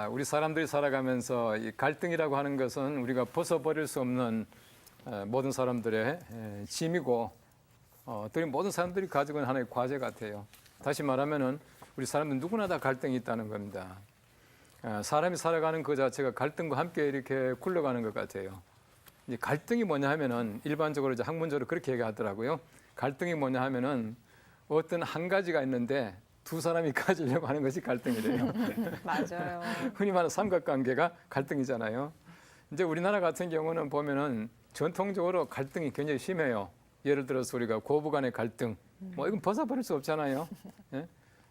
우리 사람들이 살아가면서 이 갈등이라고 하는 것은 우리가 벗어버릴 수 없는 모든 사람들의 짐이고 또 모든 사람들이 가지고 있는 하나의 과제 같아요. 다시 말하면은 우리 사람들 누구나 다 갈등이 있다는 겁니다. 사람이 살아가는 그 자체가 갈등과 함께 이렇게 굴러가는 것 같아요. 이제 갈등이 뭐냐 하면은 일반적으로 이제 학문적으로 그렇게 얘기하더라고요. 갈등이 뭐냐 하면은 어떤 한 가지가 있는데 두 사람이 가지려고 하는 것이 갈등이래요. 맞아요. 흔히 말하는 삼각관계가 갈등이잖아요. 이제 우리나라 같은 경우는 보면은 전통적으로 갈등이 굉장히 심해요. 예를 들어서 우리가 고부간의 갈등, 뭐 이건 벗어버릴 수 없잖아요. 예?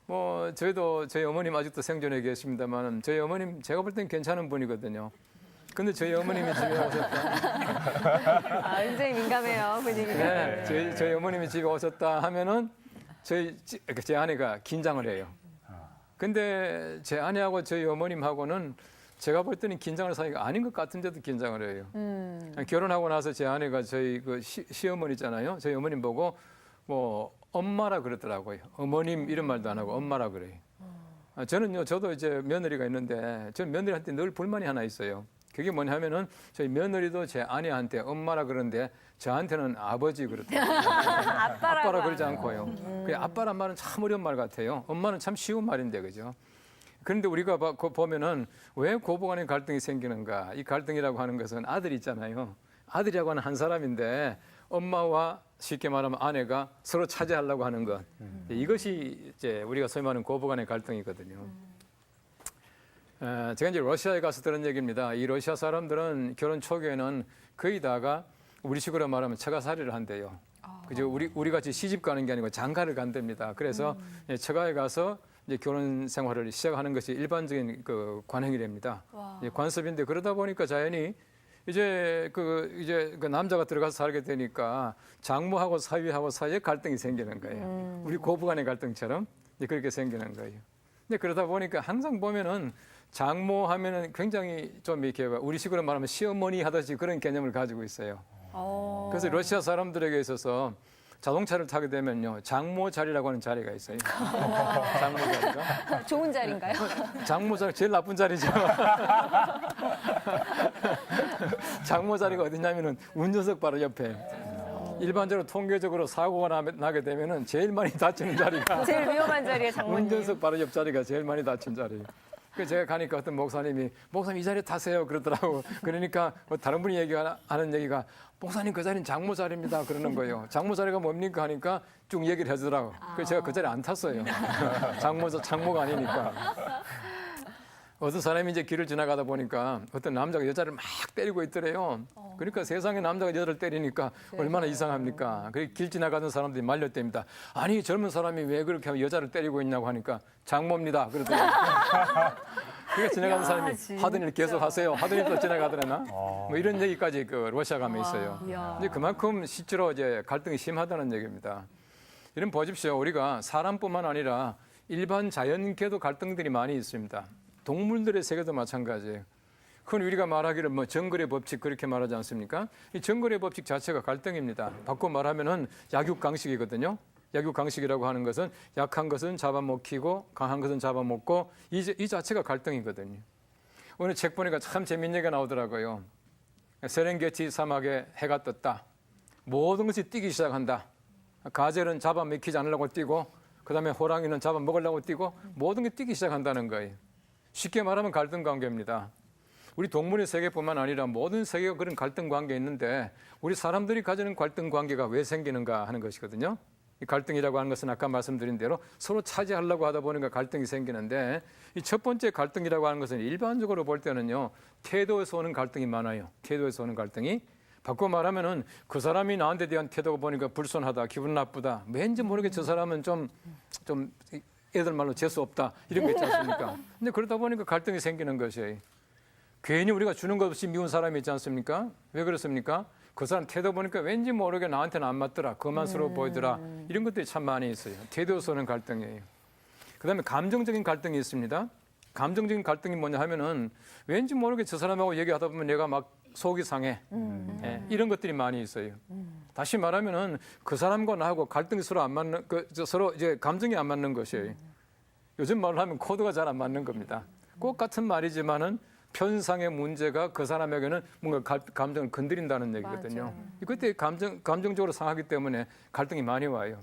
뭐 저희도 저희 어머님 아직도 생존해 계십니다만 저희 어머님 제가 볼 땐 괜찮은 분이거든요. 근데 저희 어머님이 집에 오셨다. 굉장히 민감해요, 분위기가. 네, 저희 어머님이 집에 오셨다 하면은 제 아내가 긴장을 해요. 근데 제 아내하고 저희 어머님하고는 제가 볼 때는 긴장할 사이가 아닌 것 같은데도 긴장을 해요. 결혼하고 나서 제 아내가 저희 그 시어머니잖아요. 저희 어머님 보고 뭐 엄마라 그러더라고요. 어머님 이런 말도 안 하고 엄마라 그래요. 저도 이제 며느리가 있는데 저는 며느리한테 늘 불만이 하나 있어요. 그게 뭐냐면은 저희 며느리도 제 아내한테 엄마라 그러는데 저한테는 아버지 그러더라고요. 아빠라 그러지 않고요. 그 아빠란 말은 참 어려운 말 같아요. 엄마는 참 쉬운 말인데 그죠? 그런데 우리가 보면은 왜 고부간의 갈등이 생기는가? 이 갈등이라고 하는 것은 아들이 있잖아요. 아들이라고 하는 한 사람인데 엄마와 쉽게 말하면 아내가 서로 차지하려고 하는 것. 이것이 이제 우리가 소위 말하는 고부간의 갈등이거든요. 제가 이제 러시아에 가서 들은 얘기입니다. 이 러시아 사람들은 결혼 초기에는 거의 다가 우리식으로 말하면 처가살이를 한대요. 그죠? 우리 같이 시집 가는 게 아니고 장가를 간답니다. 그래서 처가에 가서 이제 결혼 생활을 시작하는 것이 일반적인 그 관행이랍니다. 관습인데 그러다 보니까 자연히 이제 그 남자가 들어가서 살게 되니까 장모하고 사위하고 사이에 갈등이 생기는 거예요. 우리 고부간의 갈등처럼 이제 그렇게 생기는 거예요. 근데 그러다 보니까 항상 보면은 장모 하면은 굉장히 좀 이렇게 우리식으로 말하면 시어머니 하듯이 그런 개념을 가지고 있어요. 그래서 러시아 사람들에게 있어서 자동차를 타게 되면요 장모 자리라고 하는 자리가 있어요. 장모 자리가 좋은 자리인가요? 장모 자리 제일 나쁜 자리죠. 장모 자리가 어디냐면은 운전석 바로 옆에. 일반적으로 통계적으로 사고가 나게 되면은 제일 많이 다치는 자리가 제일 위험한 자리에 장모님. 운전석 바로 옆 자리가 제일 많이 다친 자리예요. 그래서 제가 가니까 어떤 목사님 이 자리에 타세요 그러더라고. 그러니까 다른 분이 하는 얘기가 목사님 그 자리는 장모 자리입니다 그러는 거예요. 장모 자리가 뭡니까 하니까 쭉 얘기를 해주더라고. 그래서 제가 그 자리에 안 탔어요. 장모가 아니니까. 어떤 사람이 이제 길을 지나가다 보니까 어떤 남자가 여자를 막 때리고 있더래요. 그러니까 세상에 남자가 여자를 때리니까 얼마나 이상합니까? 길 지나가던 사람들이 말렸답니다. 아니 젊은 사람이 왜 그렇게 여자를 때리고 있냐고 하니까 장모입니다. 그러더라고요. 그러니까 지나가는 사람이 진짜. 하던 일 계속 하세요. 하던 일도 지나가더래나? 뭐 이런 얘기까지 그 러시아 가면 있어요. 근데 그만큼 실제로 이제 갈등이 심하다는 얘기입니다. 이런 보십시오. 우리가 사람뿐만 아니라 일반 자연계도 갈등들이 많이 있습니다. 동물들의 세계도 마찬가지예요. 흔히 우리가 말하기를 뭐 정글의 법칙 그렇게 말하지 않습니까? 이 정글의 법칙 자체가 갈등입니다. 바꿔 말하면은 약육강식이거든요. 약육강식이라고 하는 것은 약한 것은 잡아먹히고 강한 것은 잡아먹고 이 자체가 갈등이거든요. 오늘 책 보니까 참 재밌는 얘기가 나오더라고요. 세렝게티 사막에 해가 떴다. 모든 것이 뛰기 시작한다. 가젤은 잡아먹히지 않으려고 뛰고 그다음에 호랑이는 잡아먹으려고 뛰고 모든 게 뛰기 시작한다는 거예요. 쉽게 말하면 갈등 관계입니다. 우리 동물의 세계뿐만 아니라 모든 세계가 그런 갈등 관계에 있는데 우리 사람들이 가지는 갈등 관계가 왜 생기는가 하는 것이거든요. 이 갈등이라고 하는 것은 아까 말씀드린 대로 서로 차지하려고 하다 보니까 갈등이 생기는데 이 첫 번째 갈등이라고 하는 것은 일반적으로 볼 때는요. 태도에서 오는 갈등이 많아요. 태도에서 오는 갈등이. 바꿔 말하면은 그 사람이 나한테 대한 태도가 보니까 불손하다, 기분 나쁘다. 왠지 모르게 저 사람은 좀 애들 말로 재수 없다 이런 거 있지 않습니까? 근데 그러다 보니까 갈등이 생기는 것이에요. 괜히 우리가 주는 것 없이 미운 사람이 있지 않습니까? 왜 그렇습니까? 그 사람 태도 보니까 왠지 모르게 나한테는 안 맞더라, 거만스러워 보이더라 이런 것들이 참 많이 있어요. 태도에서는 갈등이에요. 그다음에 감정적인 갈등이 있습니다. 감정적인 갈등이 뭐냐 하면은 왠지 모르게 저 사람하고 얘기하다 보면 내가 막 속이 상해. 이런 것들이 많이 있어요. 다시 말하면은 그 사람과 나하고 갈등이 서로 안 맞는, 서로 이제 감정이 안 맞는 것이에요. 요즘 말로 하면 코드가 잘 안 맞는 겁니다. 꼭 같은 말이지만은 편상의 문제가 그 사람에게는 뭔가 감정을 건드린다는 얘기거든요. 맞아요. 그때 감정적으로 상하기 때문에 갈등이 많이 와요.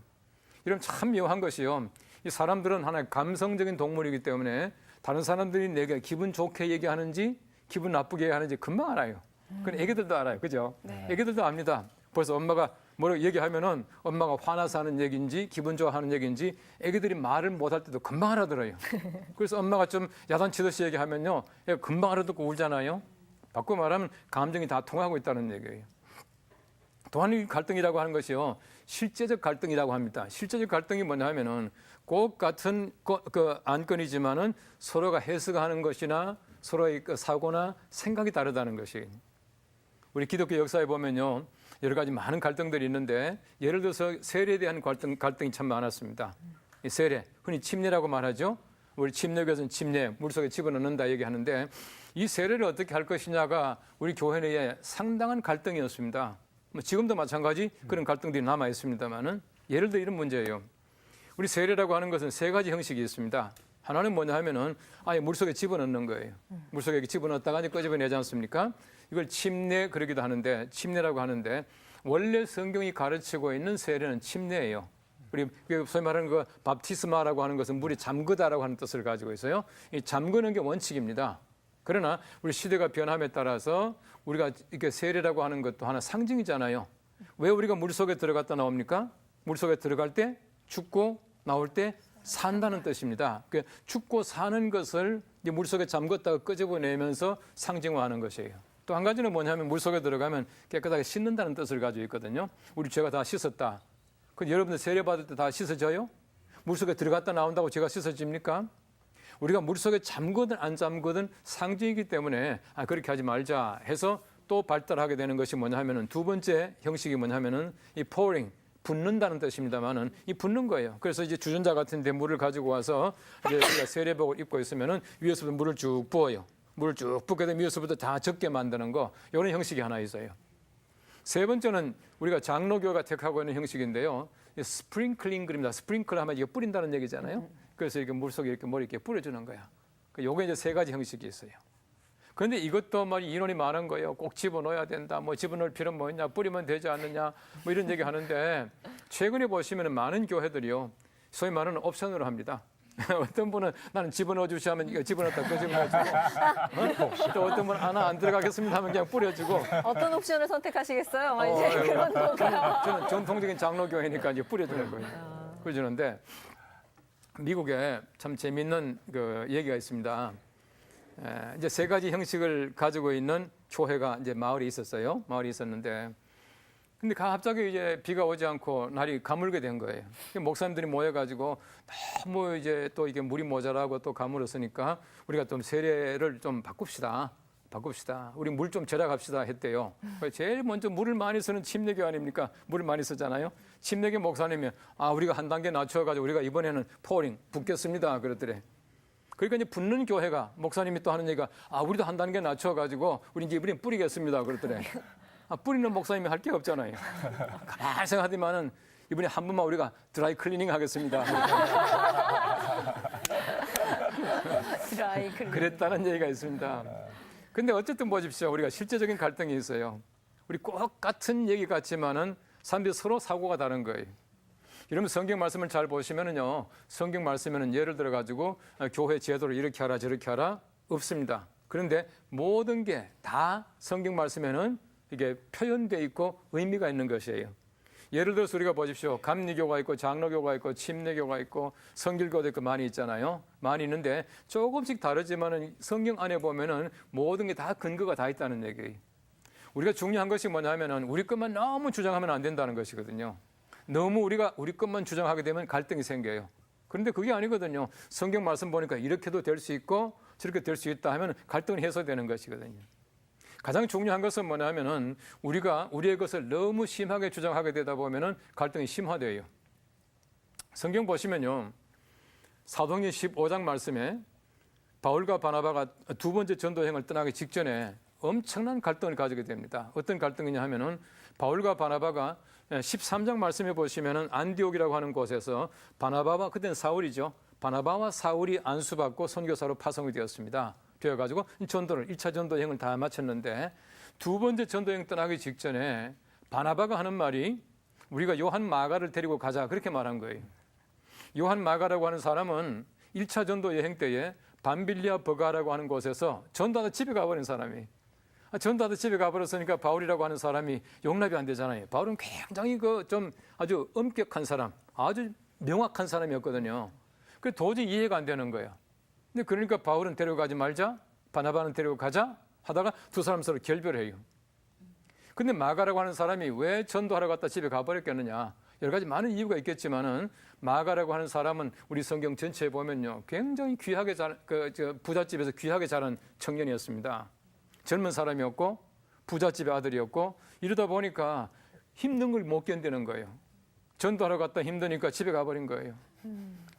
이런 참 묘한 것이요. 이 사람들은 하나의 감성적인 동물이기 때문에 다른 사람들이 내게 기분 좋게 얘기하는지 기분 나쁘게 얘기하는지 금방 알아요. 그건 애기들도 알아요. 그죠? 네. 애기들도 압니다. 벌써 엄마가 뭐라고 얘기하면은 엄마가 화나서 하는 얘기인지 기분 좋아하는 얘기인지 애기들이 말을 못할 때도 금방 알아들어요. 그래서 엄마가 좀 야단치듯이 얘기하면요. 애가 금방 알아듣고 울잖아요. 바꿔 말하면 감정이 다 통하고 있다는 얘기예요. 또한 이 갈등이라고 하는 것이요. 실제적 갈등이라고 합니다. 실제적 갈등이 뭐냐 하면은 꼭 같은 그 안건이지만은 서로가 해석하는 것이나 서로의 그 사고나 생각이 다르다는 것이. 우리 기독교 역사에 보면요. 여러 가지 많은 갈등들이 있는데 예를 들어서 세례에 대한 갈등이 참 많았습니다. 이 세례, 흔히 침례라고 말하죠. 우리 침례교에서는 침례, 물속에 집어넣는다 얘기하는데 이 세례를 어떻게 할 것이냐가 우리 교회 내에 상당한 갈등이었습니다. 지금도 마찬가지 그런 갈등들이 남아 있습니다만은 예를 들어 이런 문제예요. 우리 세례라고 하는 것은 세 가지 형식이 있습니다. 하나는 뭐냐 하면은 아예 물속에 집어넣는 거예요. 물속에 집어넣었다가 이제 끄집어내지 않습니까? 이걸 침례 그러기도 하는데 침례라고 하는데 원래 성경이 가르치고 있는 세례는 침례예요. 우리 소위 말하는 그 밥티스마라고 하는 것은 물이 잠그다라고 하는 뜻을 가지고 있어요. 이 잠그는 게 원칙입니다. 그러나 우리 시대가 변함에 따라서 우리가 이렇게 세례라고 하는 것도 하나 상징이잖아요. 왜 우리가 물속에 들어갔다 나옵니까? 물속에 들어갈 때 죽고 나올 때 산다는 뜻입니다. 죽고 사는 것을 물속에 잠궜다가 끄집어내면서 상징화하는 것이에요. 또 한 가지는 뭐냐면 물속에 들어가면 깨끗하게 씻는다는 뜻을 가지고 있거든요. 우리 죄가 다 씻었다. 근데 여러분들 세례 받을 때 다 씻어져요? 물속에 들어갔다 나온다고 죄가 씻어집니까? 우리가 물속에 잠그든 안 잠그든 상징이기 때문에 그렇게 하지 말자 해서 또 발달하게 되는 것이 뭐냐 하면은 두 번째 형식이 뭐냐 하면은 이 pouring, 붓는다는 뜻입니다만은 이 붓는 거예요. 그래서 이제 주전자 같은 데 물을 가지고 와서 이제 우리가 세례복을 입고 있으면은 위에서부터 물을 쭉 부어요. 물을 쭉 붓게 되면 위에서부터 다 적게 만드는 거 이런 형식이 하나 있어요. 세 번째는 우리가 장로교가 택하고 있는 형식인데요. 스프링클링 그립니다. 스프링클 하면 이게 뿌린다는 얘기잖아요. 그래서 이렇게 물속에 이렇게 머리 이렇게 뿌려주는 거야. 요게 이제 세 가지 형식이 있어요. 그런데 이것도 말이 인원이 많은 거예요. 꼭 집어넣어야 된다. 뭐 집어넣을 필요는 뭐 있냐. 뿌리면 되지 않느냐. 뭐 이런 얘기 하는데 최근에 보시면 많은 교회들이요. 소위 말하는 옵션으로 합니다. 어떤 분은 나는 집어넣어 주시 하면 이거 집어넣었다 끄집어내주고 또 어떤 분은 하나 안 들어가겠습니다 하면 그냥 뿌려주고 어떤 옵션을 선택하시겠어요? 이제 그런 건가요? 저는 전통적인 장로교회니까 이제 뿌려주는 거예요. 뿌려주는데 미국에 참 재미있는 그 얘기가 있습니다. 이제 세 가지 형식을 가지고 있는 교회가 이제 마을이 있었어요. 마을이 있었는데 근데 갑자기 이제 비가 오지 않고 날이 가물게 된 거예요. 목사님들이 모여가지고 너무 이제 또 이게 물이 모자라고 또 가물었으니까 우리가 좀 세례를 좀 바꿉시다. 우리 물 좀 절약합시다 했대요. 제일 먼저 물을 많이 쓰는 침례교 아닙니까? 물을 많이 쓰잖아요. 침례교 목사님이 우리가 한 단계 낮춰가지고 우리가 이번에는 pouring 붓겠습니다. 그러더래. 그러니까 이제 붓는 교회가 목사님이 또 하는 얘기가 우리도 한 단계 낮춰가지고 우리 이제 이번엔 뿌리겠습니다. 그러더래. 뿌리는 목사님이 할 게 없잖아요. 가만히 생각하더만은 이번에 한 번만 우리가 드라이 클리닝 하겠습니다. 드라이 클리닝. 그랬다는 얘기가 있습니다. 근데 어쨌든 보십시오. 우리가 실제적인 갈등이 있어요. 우리 꼭 같은 얘기 같지만은 사람들이 서로 사고가 다른 거예요. 이러면 성경 말씀을 잘 보시면은요. 성경 말씀에는 예를 들어 가지고 교회 제도를 이렇게 하라 저렇게 하라 없습니다. 그런데 모든 게 다 성경 말씀에는 이게 표현되어 있고 의미가 있는 것이에요. 예를 들어서 우리가 보십시오. 감리교가 있고 장로교가 있고 침례교가 있고 성길교도 있고 많이 있잖아요. 많이 있는데 조금씩 다르지만은 성경 안에 보면은 모든 게 다 근거가 다 있다는 얘기예요. 우리가 중요한 것이 뭐냐면은 우리 것만 너무 주장하면 안 된다는 것이거든요. 너무 우리가 우리 것만 주장하게 되면 갈등이 생겨요. 그런데 그게 아니거든요. 성경 말씀 보니까 이렇게도 될 수 있고 저렇게 될 수 있다 하면 갈등이 해소되는 것이거든요. 가장 중요한 것은 뭐냐면은 우리가 우리의 것을 너무 심하게 주장하게 되다 보면은 갈등이 심화돼요. 성경 보시면요. 사도행전 15장 말씀에 바울과 바나바가 두 번째 전도행을 떠나기 직전에 엄청난 갈등을 가지게 됩니다. 어떤 갈등이냐 하면은 바울과 바나바가 13장 말씀해 보시면은 안디옥이라고 하는 곳에서 바나바와 그때는 사울이죠. 바나바와 사울이 안수받고 선교사로 파송이 되었습니다. 되어가지고 전도를 1차 전도 여행을 다 마쳤는데 두 번째 전도 여행 떠나기 직전에 바나바가 하는 말이 우리가 요한 마가를 데리고 가자 그렇게 말한 거예요. 요한 마가라고 하는 사람은 1차 전도 여행 때에 밤빌리아 버가라고 하는 곳에서 전도하다 집에 가버린 사람이. 전도하다 집에 가버렸으니까 바울이라고 하는 사람이 용납이 안 되잖아요. 바울은 굉장히 좀 아주 엄격한 사람, 아주 명확한 사람이었거든요. 그 도저히 이해가 안 되는 거예요. 근데 그러니까 바울은 데려가지 말자, 바나바는 데리고 가자 하다가 두 사람 서로 결별해요. 근데 마가라고 하는 사람이 왜 전도하러 갔다 집에 가버렸겠느냐? 여러 가지 많은 이유가 있겠지만은 마가라고 하는 사람은 우리 성경 전체에 보면요, 굉장히 귀하게 부잣집에서 귀하게 자란 청년이었습니다. 젊은 사람이었고 부잣집의 아들이었고 이러다 보니까 힘든 걸 못 견디는 거예요. 전도하러 갔다 힘드니까 집에 가버린 거예요.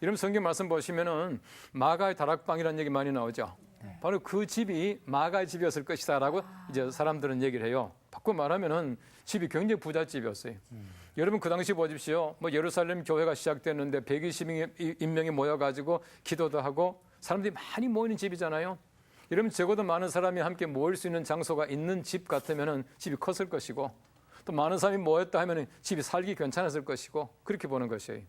이러면 성경 말씀 보시면은 마가의 다락방이라는 얘기 많이 나오죠. 바로 그 집이 마가의 집이었을 것이다라고 이제 사람들은 얘기를 해요. 바꿔 말하면은 집이 굉장히 부잣집이었어요. 여러분 그 당시 보십시오. 뭐 예루살렘 교회가 시작됐는데 120명이 모여가지고 기도도 하고 사람들이 많이 모이는 집이잖아요. 여러분 적어도 많은 사람이 함께 모일 수 있는 장소가 있는 집 같으면은 집이 컸을 것이고 또 많은 사람이 모였다 하면은 집이 살기 괜찮았을 것이고 그렇게 보는 것이에요.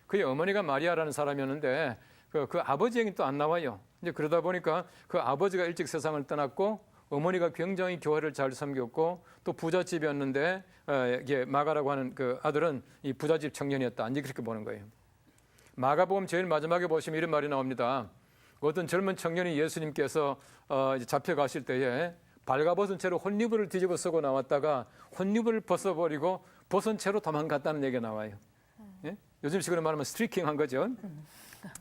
그의 어머니가 마리아라는 사람이었는데 그 아버지 얘기 또 안 나와요. 이제 그러다 보니까 그 아버지가 일찍 세상을 떠났고 어머니가 굉장히 교회를 잘 섬겼고 또 부잣집이었는데 이게 마가라고 하는 그 아들은 이 부잣집 청년이었다. 이제 그렇게 보는 거예요. 마가복음 제일 마지막에 보시면 이런 말이 나옵니다. 어떤 젊은 청년이 예수님께서 이제 잡혀가실 때에 발가벗은 채로 혼리부를 뒤집어 쓰고 나왔다가 혼리부를 벗어버리고 벗은 채로 도망갔다는 얘기가 나와요. 예? 요즘식으로 말하면 스트리킹 한 거죠.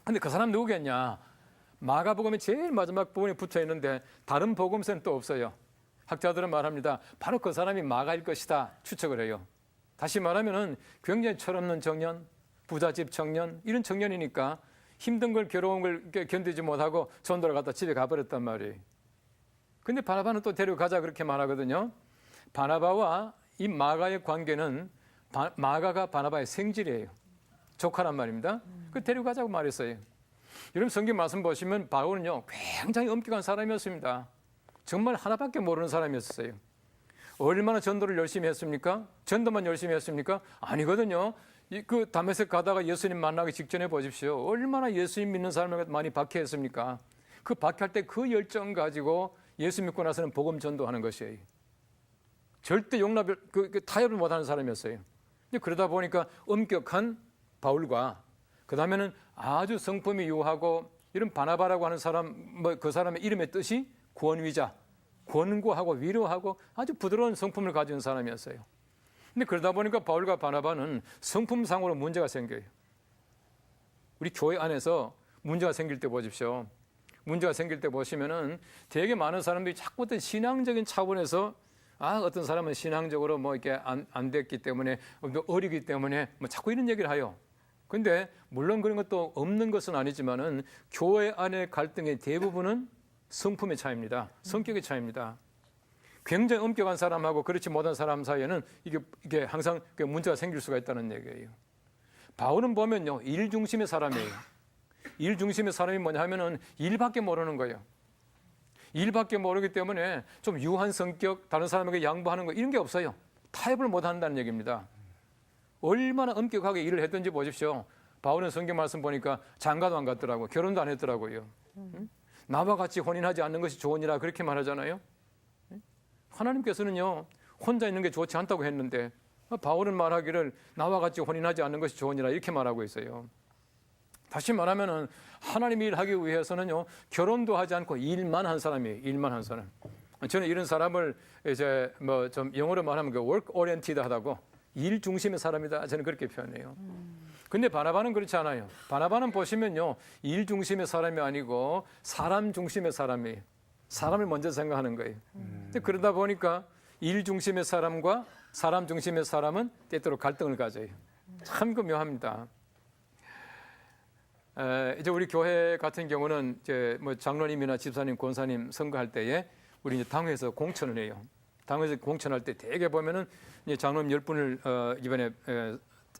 근데 그 사람 누구겠냐? 마가복음의 제일 마지막 부분에 붙어 있는데 다른 복음서는 또 없어요. 학자들은 말합니다. 바로 그 사람이 마가일 것이다 추측을 해요. 다시 말하면은 굉장히 철없는 청년, 부잣집 청년 이런 청년이니까 힘든 걸 괴로운 걸 견디지 못하고 전도를 갔다 집에 가버렸단 말이에요. 근데 바나바는 또 데려가자 그렇게 말하거든요. 바나바와 이 마가의 관계는 마가가 바나바의 생질이에요. 조카란 말입니다. 그 데려가자고 말했어요. 여러분 성경 말씀 보시면 바울은요 굉장히 엄격한 사람이었습니다. 정말 하나밖에 모르는 사람이었어요. 얼마나 전도를 열심히 했습니까? 전도만 열심히 했습니까? 아니거든요. 그 다메섹 가다가 예수님 만나기 직전에 보십시오. 얼마나 예수님 믿는 사람을 많이 박해했습니까? 그 박해할 때 그 열정 가지고 예수 믿고 나서는 복음 전도하는 것이에요. 절대 용납을 타협을 못하는 사람이었어요. 그러다 보니까 엄격한 바울과 그 다음에는 아주 성품이 유하고 이런 바나바라고 하는 사람, 그 사람의 이름의 뜻이 권위자, 권고하고 위로하고 아주 부드러운 성품을 가진 사람이었어요. 근데 그러다 보니까 바울과 바나바는 성품상으로 문제가 생겨요. 우리 교회 안에서 문제가 생길 때 보십시오. 문제가 생길 때 보시면은 되게 많은 사람들이 자꾸 어떤 신앙적인 차원에서 어떤 사람은 신앙적으로 뭐 이렇게 안 됐기 때문에 어리기 때문에 뭐 자꾸 이런 얘기를 해요. 근데 물론 그런 것도 없는 것은 아니지만은 교회 안의 갈등의 대부분은 성품의 차이입니다. 성격의 차이입니다. 굉장히 엄격한 사람하고 그렇지 못한 사람 사이에는 이게 항상 문제가 생길 수가 있다는 얘기예요. 바울은 보면요, 일 중심의 사람이에요. 일 중심의 사람이 뭐냐 하면은 일밖에 모르는 거예요. 일밖에 모르기 때문에 좀 유한 성격, 다른 사람에게 양보하는 거 이런 게 없어요. 타협을 못 한다는 얘기입니다. 얼마나 엄격하게 일을 했든지 보십시오. 바울은 성경 말씀 보니까 장가도 안 갔더라고요. 결혼도 안 했더라고요. 나와 같이 혼인하지 않는 것이 좋으니라 그렇게 말하잖아요. 하나님께서는요 혼자 있는 게 좋지 않다고 했는데 바울은 말하기를 나와 같이 혼인하지 않는 것이 좋으니라 이렇게 말하고 있어요. 다시 말하면은 하나님의 일을 하기 위해서는요 결혼도 하지 않고 일만 한 사람이에요. 일만 한 사람. 저는 이런 사람을 이제 뭐 좀 영어로 말하면 work oriented 하다고 일 중심의 사람이다. 저는 그렇게 표현해요. 근데 바나바는 그렇지 않아요. 바나바는 보시면요 일 중심의 사람이 아니고 사람 중심의 사람이에요. 사람을 먼저 생각하는 거예요. 근데 그러다 보니까 일 중심의 사람과 사람 중심의 사람은 때때로 갈등을 가져요. 참 묘합니다. 이제 우리 교회 같은 경우는 이제 뭐 장로님이나 집사님, 권사님 선거할 때에 우리 이제 당회에서 공천을 해요. 당회에서 공천할 때 대개 보면은 이제 장로님 10분을 이번에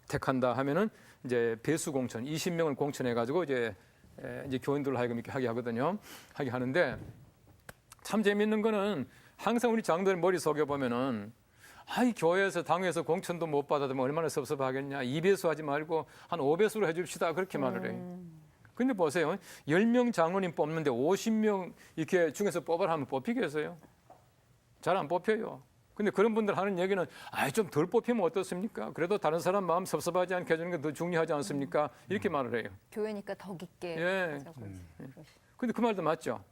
택한다 하면은 이제 배수 공천 20명을 공천해 가지고 이제 교인들을 하여금 이렇게 하게 하거든요. 하게 하는데 참 재밌는 거는 항상 우리 장로들 머릿속에 보면은 이 교회에서 당회에서 공천도 못 받아도 얼마나 섭섭하겠냐. 2배수 하지 말고 한 5배수로 해 줍시다. 그렇게 말을 해요. 근데 보세요. 10명 장로님 뽑는데 50명 이렇게 중에서 뽑아라 하면 뽑히겠어요? 잘 안 뽑혀요. 근데 그런 분들 하는 얘기는 좀 덜 뽑히면 어떻습니까? 그래도 다른 사람 마음 섭섭하지 않게 해주는 게 더 중요하지 않습니까? 이렇게 말을 해요. 교회니까 더 깊게. 예. 근데 그 말도 맞죠.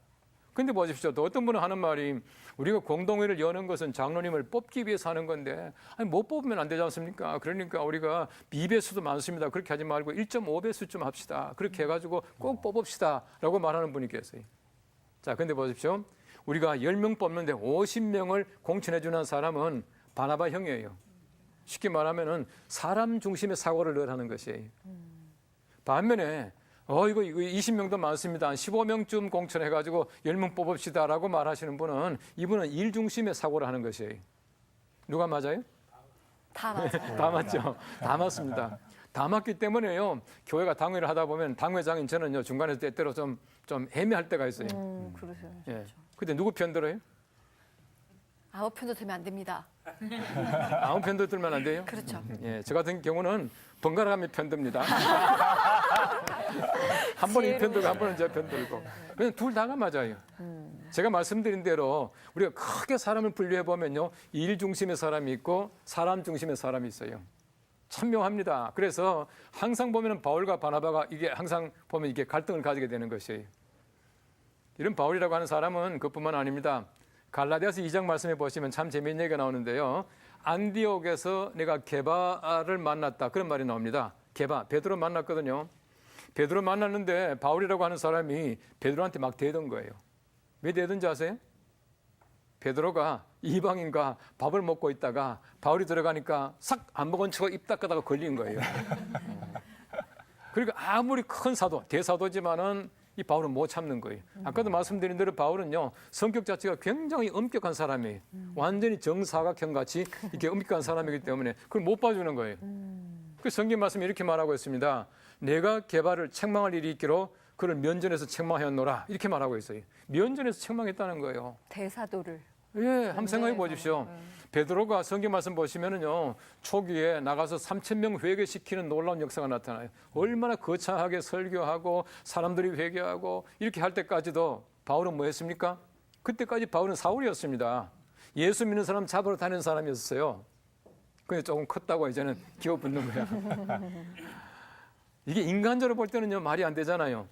근데 보십시오. 또 어떤 분은 하는 말이 우리가 공동회를 여는 것은 장로님을 뽑기 위해서 하는 건데 못 뽑으면 안 되지 않습니까? 그러니까 우리가 2배수도 많습니다. 그렇게 하지 말고 1.5배수쯤 합시다. 그렇게 해가지고 꼭 뽑읍시다. 라고 말하는 분이 계세요. 자, 근데 보십시오. 우리가 10명 뽑는데 50명을 공천해 주는 사람은 바나바 형이에요. 쉽게 말하면은 사람 중심의 사고를 늘 하는 것이에요. 반면에 이거 20명도 많습니다. 한 15명쯤 공천해가지고 10명 뽑읍시다라고 말하시는 분은 이분은 일 중심의 사고를 하는 것이에요. 누가 맞아요? 다 맞아요. 다 맞죠. 다 맞습니다. 다 맞기 때문에요. 교회가 당회를 하다 보면 당회장인 저는요 중간에 때때로 좀 애매할 때가 있어요. 그러세요. 예. 근데 누구 편 들어요? 아홉 편도 들면 안 됩니다. 아무 편도 들면 안 돼요? 그렇죠. 예, 저 같은 경우는 번갈아 가며 편듭니다. 한 번은 이 편 들고 한 번은 저 편 들고. 그냥 둘 다가 맞아요. 제가 말씀드린 대로 우리가 크게 사람을 분류해 보면요, 일 중심의 사람이 있고 사람 중심의 사람이 있어요. 참묘합니다. 그래서 항상 보면은 바울과 바나바가 이게 항상 보면 이게 갈등을 가지게 되는 것이에요. 이런 바울이라고 하는 사람은 그뿐만 아닙니다. 갈라디아서 2장 말씀해 보시면 참 재미있는 얘기가 나오는데요. 안디옥에서 내가 게바를 만났다. 그런 말이 나옵니다. 게바, 베드로 만났거든요. 베드로 만났는데 바울이라고 하는 사람이 베드로한테 막 대던 거예요. 왜 대든지 아세요? 베드로가 이방인과 밥을 먹고 있다가 바울이 들어가니까 싹 안 먹은 척 입 닦다가 걸린 거예요. 그러니까 아무리 큰 사도, 대사도지만은 이 바울은 못 참는 거예요. 아까도 말씀드린 대로 바울은요, 성격 자체가 굉장히 엄격한 사람이에요. 완전히 정사각형 같이 이렇게 엄격한 사람이기 때문에 그걸 못 봐주는 거예요. 그 성경 말씀이 이렇게 말하고 있습니다. 내가 게바를 책망할 일이 있기로 그를 면전에서 책망하였노라. 이렇게 말하고 있어요. 면전에서 책망했다는 거예요. 대사도를. 예, 한번 생각해 보십시오. 베드로가 성경 말씀 보시면은요, 초기에 나가서 3,000명 회개시키는 놀라운 역사가 나타나요. 얼마나 거창하게 설교하고 사람들이 회개하고 이렇게 할 때까지도 바울은 뭐 했습니까? 그때까지 바울은 사울이었습니다. 예수 믿는 사람 잡으러 다니는 사람이었어요. 근데 조금 컸다고 이제는 기어붙는 거야. 이게 인간적으로 볼 때는요, 말이 안 되잖아요.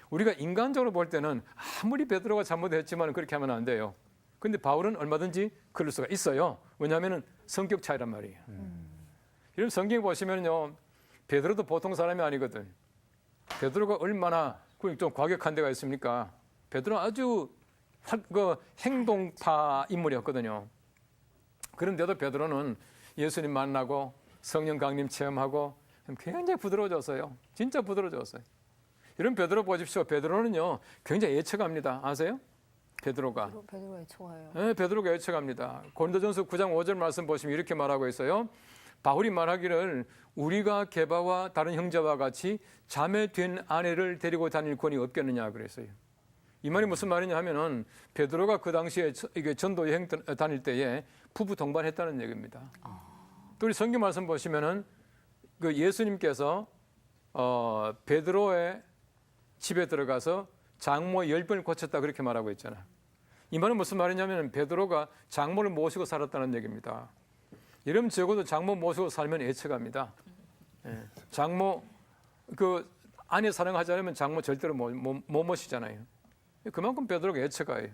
우리가 인간적으로 볼 때는 아무리 베드로가 잘못했지만 그렇게 하면 안 돼요. 근데 바울은 얼마든지 그럴 수가 있어요. 왜냐하면 성격 차이란 말이에요. 이런 성경 보시면요, 베드로도 보통 사람이 아니거든. 베드로가 얼마나 좀 과격한 데가 있습니까? 베드로는 아주 행동파 인물이었거든요. 그런데도 베드로는 예수님 만나고 성령 강림 체험하고 굉장히 부드러워졌어요. 진짜 부드러워졌어요. 이런 베드로 보십시오. 베드로는요, 굉장히 애처갑니다. 아세요? 베드로가. 베드로가 애처가요. 네, 베드로가 애처갑니다. 고린도전서 9장 5절 말씀 보시면 이렇게 말하고 있어요. 바울이 말하기를 우리가 게바와 다른 형제와 같이 자매된 아내를 데리고 다닐 권이 없겠느냐 그랬어요. 이 말이 무슨 말이냐 하면은 베드로가 그 당시에 이게 전도 여행 다닐 때에 부부 동반했다는 얘기입니다. 또 우리 성경 말씀 보시면은 그 예수님께서 베드로의 집에 들어가서 장모 10번을 고쳤다 그렇게 말하고 있잖아요. 이 말은 무슨 말이냐면 베드로가 장모를 모시고 살았다는 얘기입니다. 이러면 적어도 장모 모시고 살면 애처갑니다. 예. 장모 그 아내 사랑하지 면 장모 절대로 못 모시잖아요. 그만큼 베드로가 애처가요.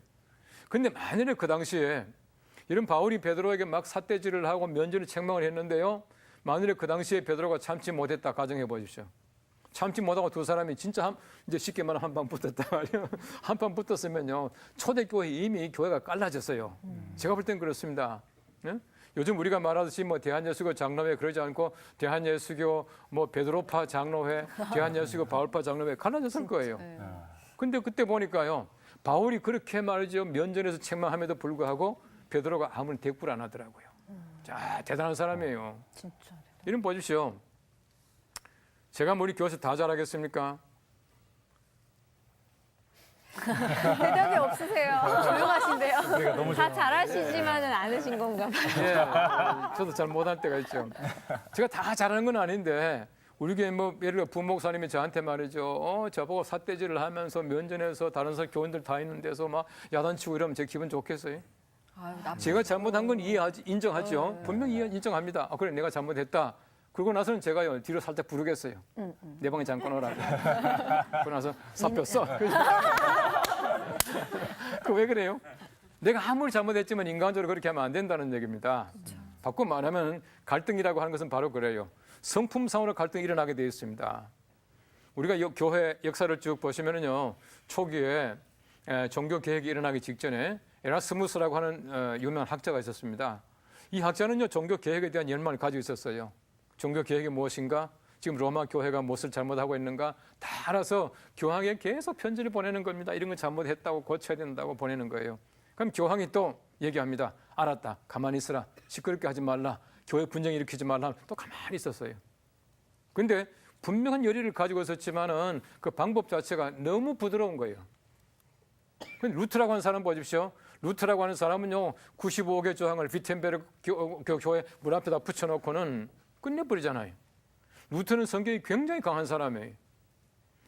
근데 만일에 그 당시에 이런 바울이 베드로에게 막 삿대질을 하고 면전에 책망을 했는데요. 만일에 그 당시에 베드로가 참지 못했다 가정해 보십시오. 참지 못하고 두 사람이 진짜 이제 쉽게 말하면 한 방 붙었다 말이에요. 한 방 붙었으면요, 초대교회 이미 교회가 갈라졌어요. 제가 볼 땐 그렇습니다. 예? 요즘 우리가 말하듯이 뭐 대한예수교 장로회 그러지 않고 대한예수교 뭐 베드로파 장로회, 대한예수교 바울파 장로회 갈라졌을 거예요. 근데 그때 보니까요, 바울이 그렇게 말이죠, 면전에서 책망함에도 불구하고 베드로가 아무런 대꾸를 안 하더라고요. 자, 대단한 사람이에요. 진짜. 이런 보십시오. 제가 우리 교회 다 잘하겠습니까? 대답이 없으세요. 조용하신데요. 우리가 너무 다 잘하시지만은 않으신 건가 봐요. 예, 저도 잘 못할 때가 있죠. 제가 다 잘하는 건 아닌데 우리 교회 뭐 예를 들어 부목사님이 저한테 말이죠. 저보고 삿대질을 하면서 면전에서 다른 교인들 다 있는 데서 막 야단치고 이러면 제 기분 좋겠어요? 제가 잘못한 건 인정하죠. 분명히 인정합니다. 아, 그래 내가 잘못했다. 그러고 나서는 제가요 뒤로 살짝 부르겠어요. 내 방에 잠깐 오라고. 그러고 나서 사표써. 그 왜 그래요? 내가 아무리 잘못했지만 인간적으로 그렇게 하면 안 된다는 얘기입니다. 바꿔 말하면 갈등이라고 하는 것은 바로 그래요. 성품상으로 갈등이 일어나게 되어 있습니다. 우리가 교회 역사를 쭉 보시면은요 초기에 종교 개혁이 일어나기 직전에 에라스무스라고 하는 유명한 학자가 있었습니다. 이 학자는요 종교 개혁에 대한 열망을 가지고 있었어요. 종교 개혁이 무엇인가? 지금 로마 교회가 무엇을 잘못하고 있는가? 다 알아서 교황에 계속 편지를 보내는 겁니다. 이런 건 잘못했다고 고쳐야 된다고 보내는 거예요. 그럼 교황이 또 얘기합니다. 알았다. 가만히 있으라. 시끄럽게 하지 말라. 교회 분쟁 일으키지 말라. 또 가만히 있었어요. 근데 분명한 열의를 가지고 있었지만은 그 방법 자체가 너무 부드러운 거예요. 루트라고 하는 사람 보십시오. 루트라고 하는 사람은요 95개 조항을 비텐베르 교회 문 앞에다 붙여놓고는 끝내버리잖아요. 루트는 성격이 굉장히 강한 사람이에요.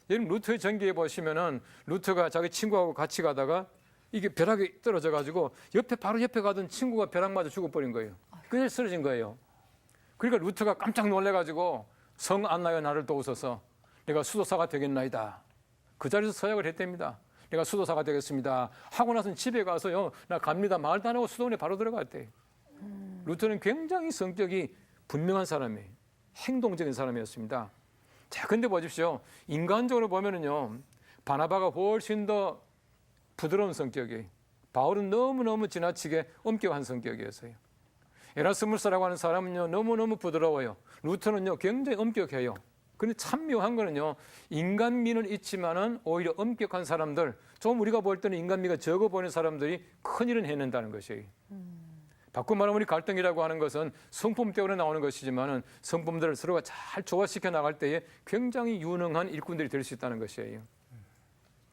여러분 루트의 전기에 보시면은 루트가 자기 친구하고 같이 가다가 이게 벼락이 떨어져 가지고 바로 옆에 가던 친구가 벼락 맞아 죽어버린 거예요. 그냥 쓰러진 거예요. 그러니까 루트가 깜짝 놀래가지고 성 안나여 나를 도우소서 내가 수도사가 되겠나이다. 그 자리에서 서약을 했답니다. 내가 수도사가 되겠습니다. 하고 나서는 집에 가서요 나 갑니다. 말도 안 하고 수도원에 바로 들어갔대요. 루트는 굉장히 성격이 분명한 사람이에요. 행동적인 사람이었습니다. 자, 근데 보십시오. 인간적으로 보면은요, 바나바가 훨씬 더 부드러운 성격이에요. 바울은 너무너무 지나치게 엄격한 성격이었어요. 에라스무스라고 하는 사람은요, 너무너무 부드러워요. 루터는요, 굉장히 엄격해요. 근데 참 묘한 거는요, 인간미는 있지만은 오히려 엄격한 사람들, 좀 우리가 볼 때는 인간미가 적어 보이는 사람들이 큰일은 해낸다는 것이에요. 바꿔 말하면 우리 갈등이라고 하는 것은 성품 때문에 나오는 것이지만은 성품들을 서로가 잘 조화시켜 나갈 때에 굉장히 유능한 일꾼들이 될 수 있다는 것이에요.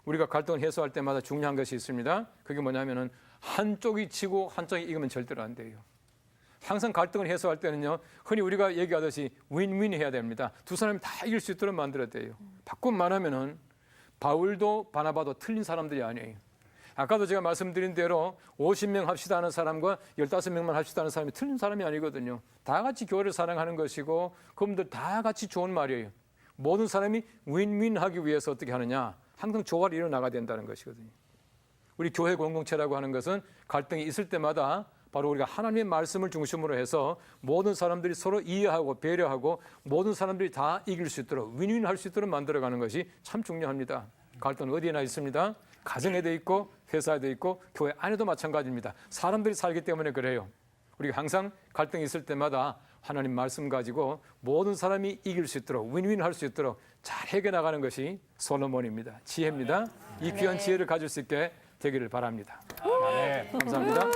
우리가 갈등을 해소할 때마다 중요한 것이 있습니다. 그게 뭐냐면은 한쪽이 지고 한쪽이 이기면 절대로 안 돼요. 항상 갈등을 해소할 때는요, 흔히 우리가 얘기하듯이 윈윈 해야 됩니다. 두 사람이 다 이길 수 있도록 만들어야 돼요. 바꿔 말하면은 바울도 바나바도 틀린 사람들이 아니에요. 아까도 제가 말씀드린 대로 50명 합시다 하는 사람과 15명만 합시다 하는 사람이 틀린 사람이 아니거든요. 다 같이 교회를 사랑하는 것이고 그분들 다 같이 좋은 말이에요. 모든 사람이 윈윈하기 위해서 어떻게 하느냐. 항상 조화를 이뤄나가야 된다는 것이거든요. 우리 교회 공동체라고 하는 것은 갈등이 있을 때마다 바로 우리가 하나님의 말씀을 중심으로 해서 모든 사람들이 서로 이해하고 배려하고 모든 사람들이 다 이길 수 있도록 윈윈할 수 있도록 만들어가는 것이 참 중요합니다. 갈등은 어디에나 있습니다. 가정에도 있고 회사에도 있고 교회 안에도 마찬가지입니다. 사람들이 살기 때문에 그래요. 우리가 항상 갈등이 있을 때마다 하나님 말씀 가지고 모든 사람이 이길 수 있도록 윈윈할 수 있도록 잘 해결해 나가는 것이 솔로몬입니다. 지혜입니다. 이 귀한 지혜를 가질 수 있게 되기를 바랍니다. 감사합니다.